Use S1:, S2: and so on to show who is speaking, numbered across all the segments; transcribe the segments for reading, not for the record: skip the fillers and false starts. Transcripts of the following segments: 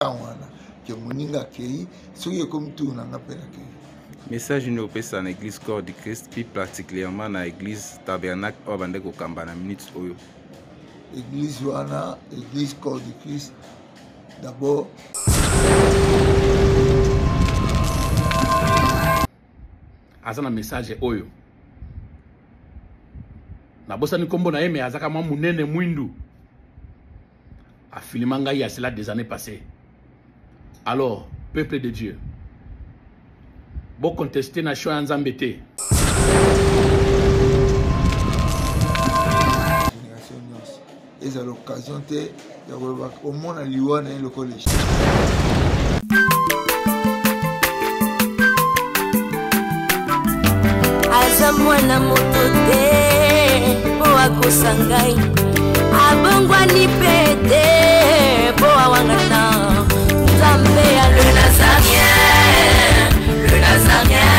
S1: tawana que moninga kei soki comme tout na ngapela kei.
S2: Message nous pesa na église corps du Christ puis particulièrement na église tabernacle au bande ko kamba na minutes oyo.
S1: Église wana, église corps du Christ d'abord
S3: azana message oyo na bosa ni kombo na yeme azaka mwa munene mwindu afilima ngai ya cela des années passées. Alors peuple de Dieu bon contester nation ya Nzambe te.
S1: Et à l'occasion te au monde à liwana et le collège.
S4: Aza mwana moto te po akosangai abongwani pete po awangata Nzambe ya le Nazarien, le Nazarien,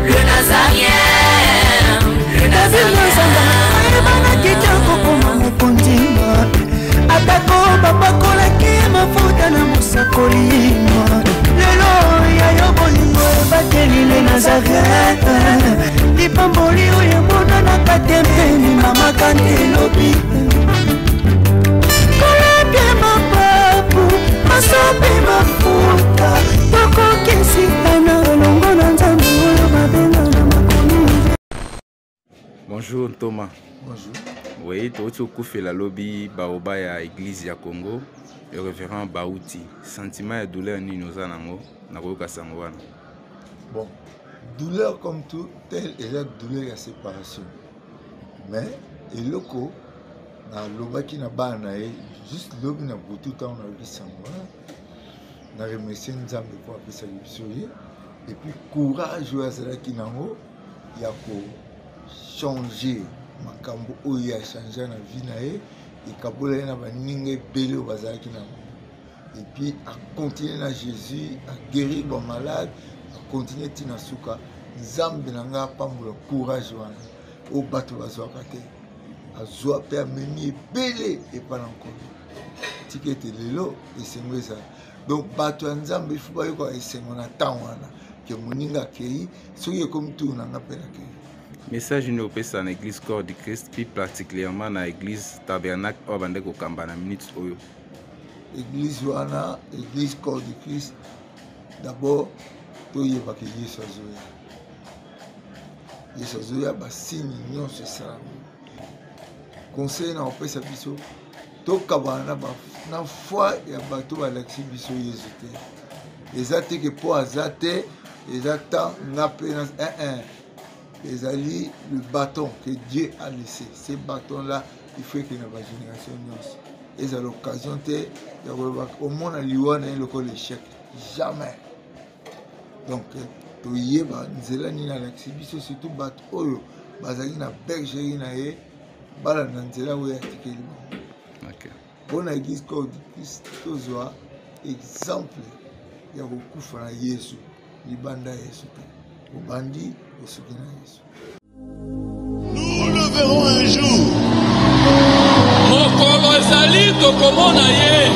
S4: le Nazarien, le Nazarien.
S5: Bana kitoko koma mukondima atako babakolaki mafuta na musakolima lelo yayo bolingo bateli le Nazareth lipamboli oyo monana katembeni mama kandelobi koleke mapapu masope mafuta tokokesika na olongo na Nzambe oyo babenga na makomi.
S2: Bonjour Thomas.
S1: Bonjour.
S2: Oui, tu as la lobby Baoba ya église ya Congo, le révérend Baouti. Sentiment et douleur ni nous en avons, n'a pas wana.
S1: Bon, douleur comme tout, telle est la douleur à séparation. Mais, et loko, na loba qui n'a pas juste lobi na beaucoup temps on a vu ça na remercier Nzambe pour appeler ça et puis courage à cela qui n'a pas, il y a changer makambo oyo a changer na vie na ye et kabola na baninga ebele o bazalaki na et puis à continuer na Jésus à guérir les malades à continuer tina suka Nzambe na nga pambola courage wana o bato bazwaka te azwa pe amemi ebele epana nkolo tikete lelo esengo eza donc bato ya Nzambe ifu bayoka esengo na temps wana ke moninga kei soki ekomi tu na nga pela kei.
S2: Message nous pesa na église corps du Christ puis particulièrement na église tabernacle au bande ko kamba na minutes oyo.
S1: Église wana, église corps du Christ d'abord toyeba ke Yesu azoya. Yesu azoya ba signe nyonso esala. Conseil na opesa biso tokabana ba na foi ya bato balakisi biso Yesu te. Eza te ke po azate eza ta ngape na les alliés, le bâton que Dieu a laissé. Ces bâtons-là, il faut qu'il y ait une génération. Et à l'occasion, au monde, il y a un échec. Jamais. Donc, nous avons l'exhibition, surtout bateau, bazali na bergerie na ye, bala na nzela où il y a ticket. Pour l'église corps du Christ, tozwa exemple, il y a beaucoup de Yesu, libanda Yesu. Au bandit, au soutien à Yesu.
S6: Nous le verrons un jour. Mokolo ezali tokomona ye.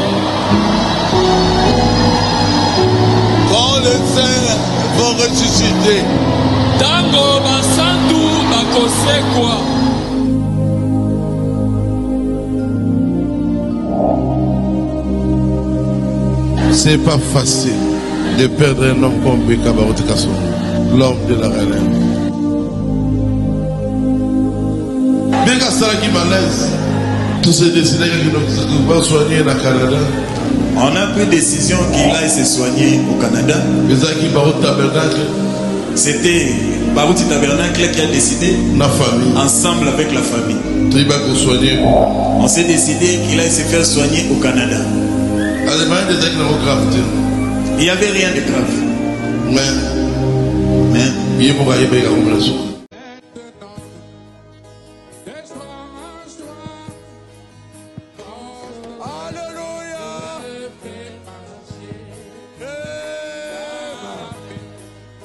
S6: Quand les saints vont ressusciter. Tango basantu bakosekwa. C'est pas facile de perdre un homme comme Beka Barote Kasson, l'homme de la reine. Beka Saraki Malaise, tous ces décideurs qui vont soigner le Canada. On a pris décision qu'il aille se soigner au Canada. Bezaki Barote Tabernacle. C'était Barote Tabernacle qui a décidé. La famille. Ensemble avec la famille. On s'est décidé qu'il aille se faire soigner au Canada. Il n'y avait rien de grave. Mais il faut aller payer la relation.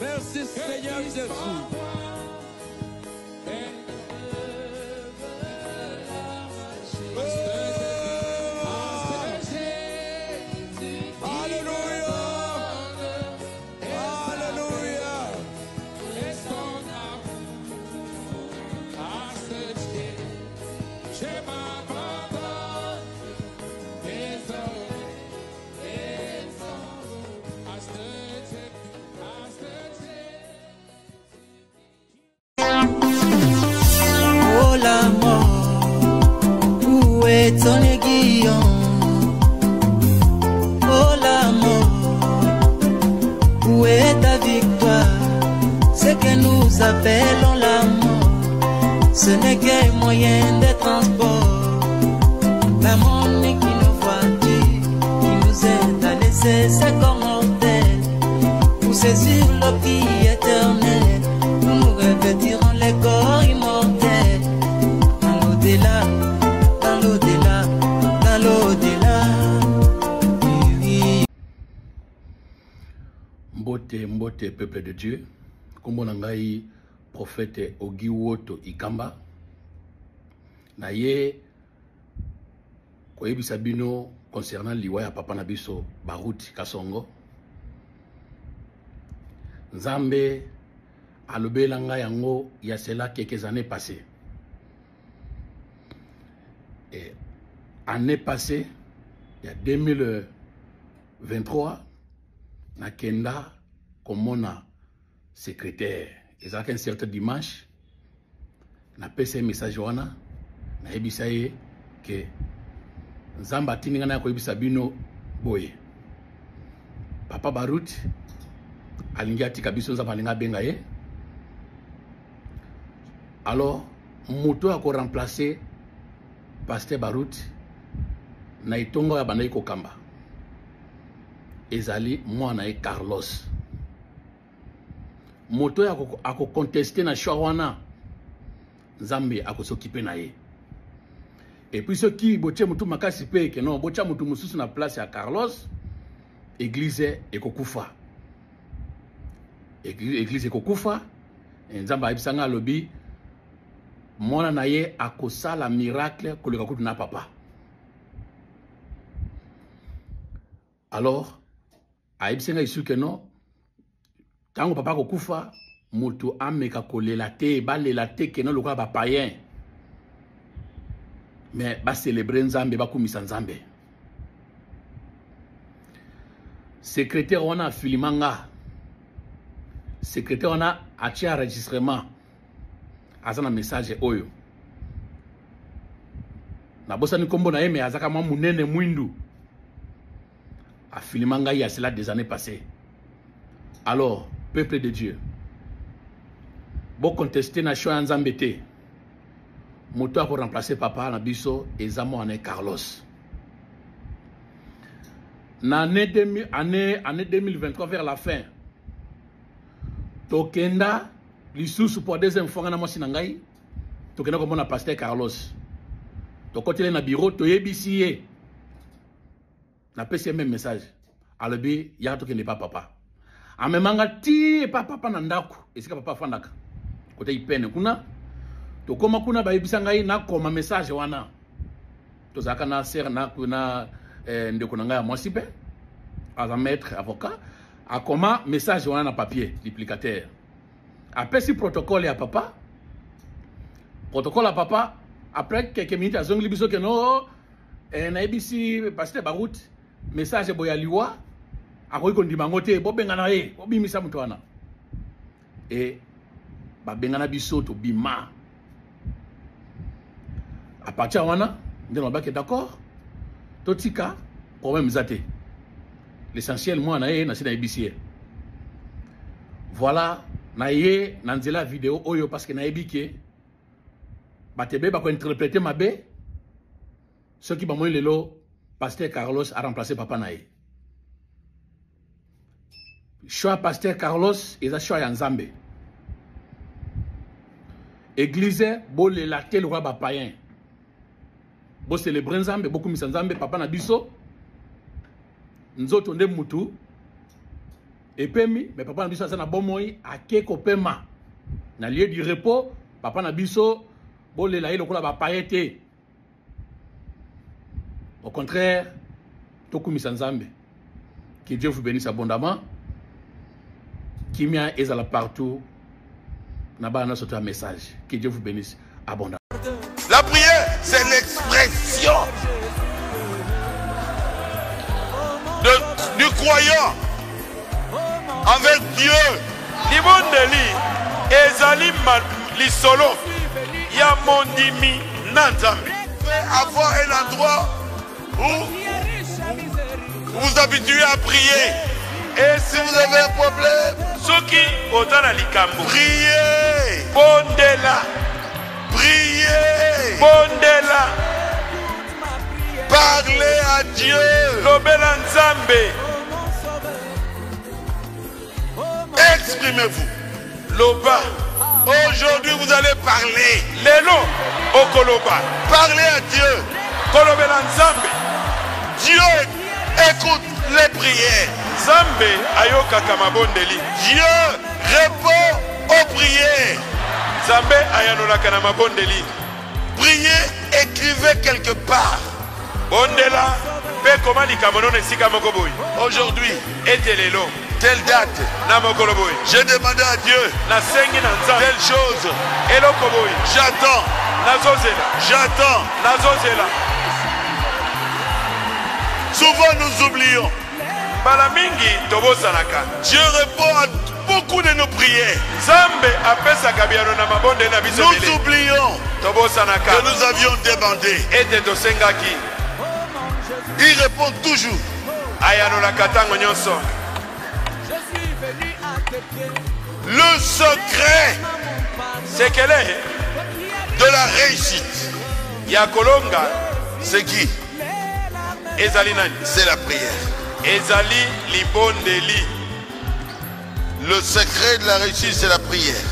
S7: Merci Seigneur Jésus.
S5: nous appelons l'amour, ce n'est qu'un moyen de transport. L'amour n'est qu'une voiture qui nous aide à laisser ce corps mortel, pousser sur le pied éternel, où nous revêtirons les corps immortels. Dans l'au-delà, dans l'au-delà, dans l'au-delà.
S3: Mbote, mbote, peuple de Dieu. Kombo nangai prophète Ogi Woto Ikamba. Na ye koyebi sabino concernant liwa ya papa na biso Baruti Kasongo. Nzambe alobela nga yango ya cela quelques années passées. Et année passée, il y a 2023, na kenda komona secrétaire. Et un certain dimanche, na pese un message wana, na ebisa ye que Nzamba tininga na koyebisa bino boye. Papa Baruti alingi atika biso Nzamba alinga benga ye. Alors, moto a ko remplacer Pasteur Baruti na itongo ya banda iko kamba. Ezali mwana e Carlos. Moto ya ako contester na Shawana. Nzambe ako s'occuper na ye. Et puis ceux qui boche mutu makasi pe que non bocha mutu mususu na place ya Carlos, église ekokufa. Église ekokufa. Nzambe ayebisanga lobi mwana na ye akosala miracle koleka kutu na papa. Alors ayebisanga isu que non tango papa kokufa mutu ameka kolela te balela te que non lokola ba païen. Mais ba célébrer Nzambe ba kumisa Nzambe. Secrétaire on a filimanga. Secrétaire on a acheté enregistrement. Azana message oyo. Na bossa ni kombo na ye mais azaka mwa munene mwindu. A filimanga ya cela des années passées. Alors, peuple de Dieu, bon contester na choix Nzambe te. Moto pour remplacer papa na biso ezamo ane Carlos. Na année 2023 vers la fin. Tokenda lisusu pour deuxième fois na mwasi na ngai. Tokenda ko mona Pasteur Carlos. Tokotele na bureau toyebisi ye. Na pesi même message. Alobi ya tokende pas papa. Amemanga ti papa na ndako. Esika papa fandaka. Kote ipene kuna. To koma kuna ba yebisanga na koma message wana. To zaka na ser na kuna ndeko na nga mwasi pe. As un maître avocat. A koma message wana na papier duplicateur. Après si protocole ya papa. Protocole à papa après quelques minutes à zongli biso que non na ebisi Pasteur Baruti message boya liwa akoyi kondima ngote bo bengana ye bo bimisa mutu wana. Et ba bengana biso to bima. À partir wana ndeno baki d'accord totika problème zate. L'essentiel moi na ye na sina ebisi. Voilà na ye na nzela vidéo oyo parce que na ebike batebe ba ko interpréter mabe ce qui ba mo lelo Pasteur Carlos a remplacé papa na ye. Choix Pasteur Carlos eza choix ya Nzambe. Église bo le latel roi ba païen. Bo célébrer Nzambe beaucoup misa Nzambe papa na biso. Nzoto nde mutu. Et pemi mais papa na biso ça na bomoi akeko pema. Na lieu du repos papa na biso bo le la lokola ba païen te. Au contraire, tokumisa Nzambe. Que Dieu vous bénisse abondamment. Kimia est là partout. Naba na un message. Que Dieu vous bénisse abondamment.
S6: La prière, c'est l'expression du croyant avec Dieu. Libondeli, Ezali Lisolo, Yamondimi Nanzambi. Avoir un endroit où vous vous habituez à prier. Et si vous avez un problème, priez.
S8: Bondela.
S6: Priez.
S8: Bondela.
S6: Parlez à Dieu.
S8: Lobela Nzambe.
S6: Exprimez-vous.
S8: Loba.
S6: Aujourd'hui, vous allez parler.
S8: Lelo. Okoloba.
S6: Parlez à Dieu.
S8: Kolobela Nzambe.
S6: Dieu écoute les prières.
S8: Nzambe ayoka kamabondeli.
S6: Dieu répond aux prières.
S8: Nzambe ayanola kanamabondeli.
S6: Priez, écrivez quelque part.
S8: Bondela. Pe komali kamono nesika mokoboy.
S6: Aujourd'hui,
S8: etelelo.
S6: Telle date, j'ai demandé à Dieu telle chose. J'attends. Souvent nous oublions. Dieu répond à beaucoup de nos prières. Nous oublions que nous avions demandé. Il répond toujours. Le secret de la réussite, c'est qui? C'est la prière. Le secret de la réussite, c'est la prière.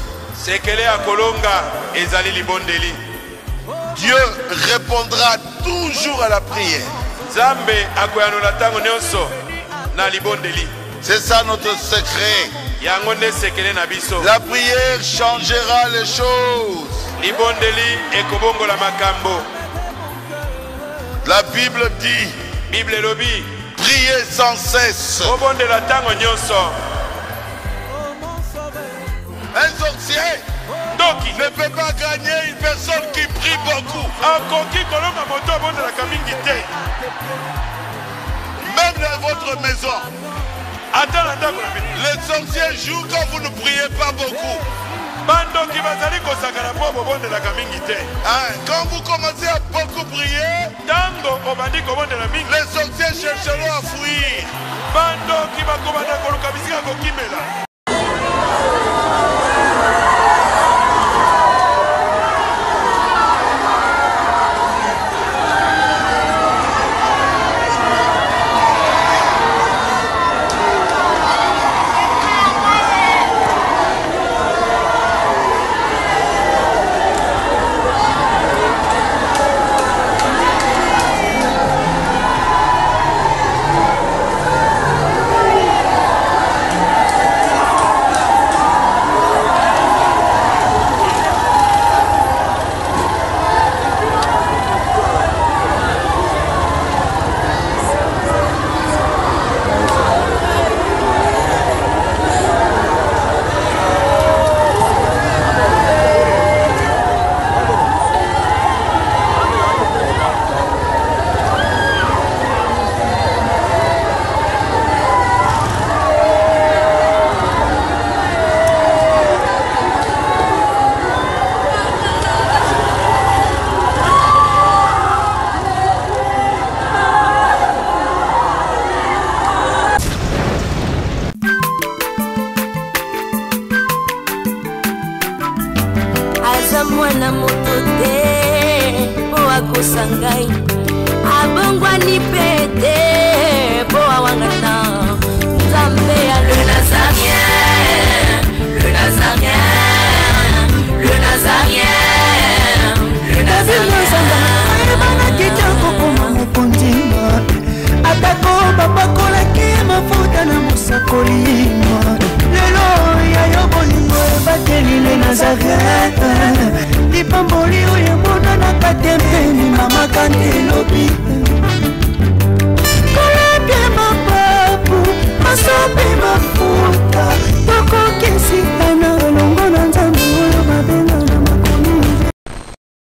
S6: Dieu répondra toujours à la prière. C'est ça notre secret. La prière changera les choses. La Bible dit, priez sans cesse. Un sorcier ne peut pas gagner une personne qui prie beaucoup. Même dans votre maison, les sorciers jouent quand vous ne priez pas beaucoup. Quand vous commencez à beaucoup prier, les sorciers chercheront à fuir.
S4: mwana moto te po akosa ngai abongwani pete